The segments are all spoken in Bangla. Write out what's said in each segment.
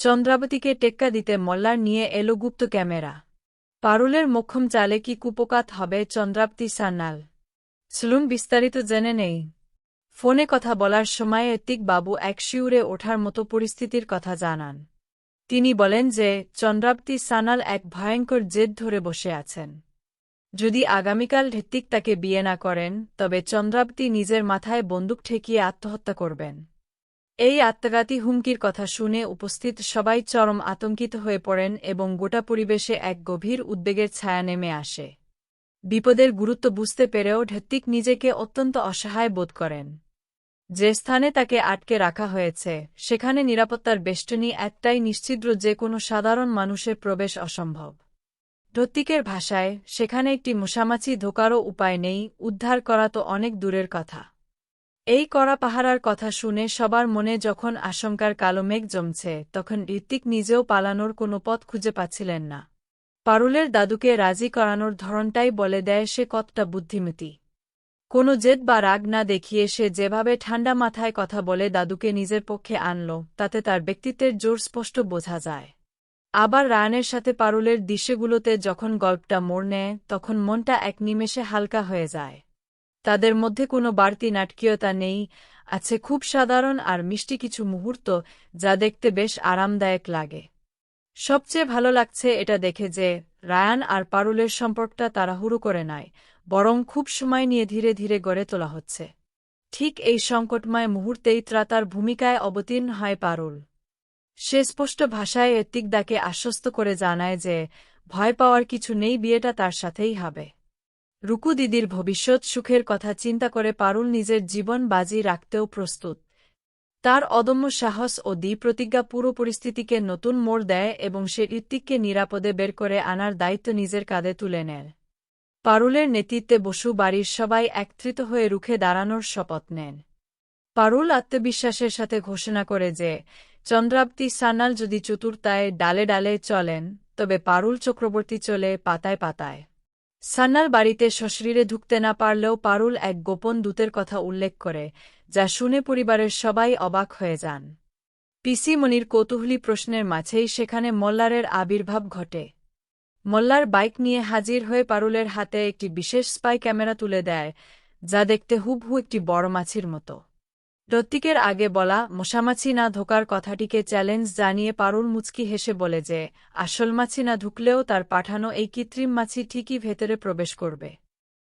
চন্দ্রাবতীকে টেক্কা দিতে মল্লার নিয়ে এলো গুপ্ত ক্যামেরা। পারুলের মোক্ষম চালে কি কুপকাত হবে চন্দ্রাবতী সান্যাল? চলুন বিস্তারিত জেনে নেই। ফোনে কথা বলার সময় ঋত্বিক বাবু এক শিউরে ওঠার মতো পরিস্থিতির কথা জানান। তিনি বলেন যে চন্দ্রাবতী সান্যাল এক ভয়ঙ্কর জেদ ধরে বসে আছেন। যদি আগামীকাল ঋত্বিক তাকে বিয়ে না করেন তবে চন্দ্রাবতী নিজের মাথায় বন্দুক ঠেকিয়ে আত্মহত্যা করবেন। এই আত্মঘাতী হুমকির কথা শুনে উপস্থিত সবাই চরম আতঙ্কিত হয়ে পড়েন এবং গোটা পরিবেশে এক গভীর উদ্বেগের ছায়া নেমে আসে। বিপদের গুরুত্ব বুঝতে পেরেও ঋত্বিক নিজেকে অত্যন্ত অসহায় বোধ করেন। যে স্থানে তাকে আটকে রাখা হয়েছে সেখানে নিরাপত্তার বেষ্টনী একটাই নিশ্ছিদ্র, যে কোনো সাধারণ মানুষের প্রবেশ অসম্ভব। ঋত্বিকের ভাষায় সেখানে একটি মশামাছি ঢোকারও উপায় নেই, উদ্ধার করা তো অনেক দূরের কথা। এই কড়া পাহারার কথা শুনে সবার মনে যখন আশঙ্কার কালো মেঘ জমছে তখন ঋত্বিক নিজেও পালানোর কোনো পথ খুঁজে পাচ্ছিলেন না। পারুলের দাদুকে রাজি করানোর ধরনটাই বলে দেয় সে কতটা বুদ্ধিমতী। কোনো জেদ বা রাগ না দেখিয়ে সে যেভাবে ঠান্ডা মাথায় কথা বলে দাদুকে নিজের পক্ষে আনল তাতে তার ব্যক্তিত্বের জোর স্পষ্ট বোঝা যায়। আবার রায়ানের সাথে পারুলের দৃশ্যগুলোতে যখন গল্পটা মোড় নেয় তখন মনটা এক নিমেষে হালকা হয়ে যায়। তাদের মধ্যে কোনো বাড়তি নাটকীয়তা নেই, আছে খুব সাধারণ আর মিষ্টি কিছু মুহূর্ত যা দেখতে বেশ আরামদায়ক লাগে। সবচেয়ে ভালো লাগছে এটা দেখে যে রায়ান আর পারুলের সম্পর্কটা তাড়াহুড়ো করে নয়, বরং খুব সময় নিয়ে ধীরে ধীরে গড়ে তোলা হচ্ছে। ঠিক এই সংকটময় মুহূর্তেই ত্রাতার ভূমিকায় অবতীর্ণ হয় পারুল। সে স্পষ্ট ভাষায় ঋত্বিকদাকে আশ্বস্ত করে জানায় যে ভয় পাওয়ার কিছু নেই, বিয়েটা তার সাথেই হবে। রুকু দিদির ভবিষ্যৎ সুখের কথা চিন্তা করে পারুল নিজের জীবন বাজি রাখতেও প্রস্তুত। তার অদম্য সাহস ও দৃঢ়প্রতিজ্ঞা পুরো পরিস্থিতিকে নতুন মোড় দেয় এবং সে ঋত্বিককে নিরাপদে বের করে আনার দায়িত্ব নিজের কাঁধে তুলে নেয়। পারুলের নেতৃত্বে বসু বাড়ির সবাই একত্রিত হয়ে রুখে দাঁড়ানোর শপথ নেন। পারুল আত্মবিশ্বাসের সাথে ঘোষণা করে যে চন্দ্রাবতী সান্যাল যদি চতুর্থায় ডালে ডালে চলেন তবে পারুল চক্রবর্তী চলে পাতায় পাতায়। সান্যাল বাড়িতে সশরীরে ঢুকতে না পারলেও পারুল এক গোপন দূতের কথা উল্লেখ করে, যা শুনে পরিবারের সবাই অবাক হয়ে যান। পিসিমণির কৌতূহলী প্রশ্নের মাঝেই সেখানে মল্লারের আবির্ভাব ঘটে। মল্লার বাইক নিয়ে হাজির হয়ে পারুলের হাতে একটি বিশেষ স্পাই ক্যামেরা তুলে দেয়, যা দেখতে হুবহু একটি বড় মাছির মতো। ঋত্বিকের আগে বলা মশামাছি না ঢোকার কথাটিকে চ্যালেঞ্জ জানিয়ে পারুল মুচকি হেসে বলে যে আসল মাছি না ঢুকলেও তার পাঠানো এই কৃত্রিম মাছি ঠিকই ভেতরে প্রবেশ করবে।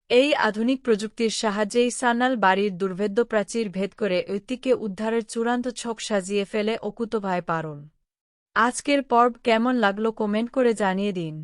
এই আধুনিক প্রযুক্তির সাহায্যেই সান্যাল বাড়ির দুর্ভেদ্য প্রাচীর ভেদ করে ঋত্বিককে উদ্ধারের চূড়ান্ত ছক সাজিয়ে ফেলে অকুতোভয় পারুল। আজকের পর্ব কেমন লাগলো কমেন্ট করে জানিয়ে দিন।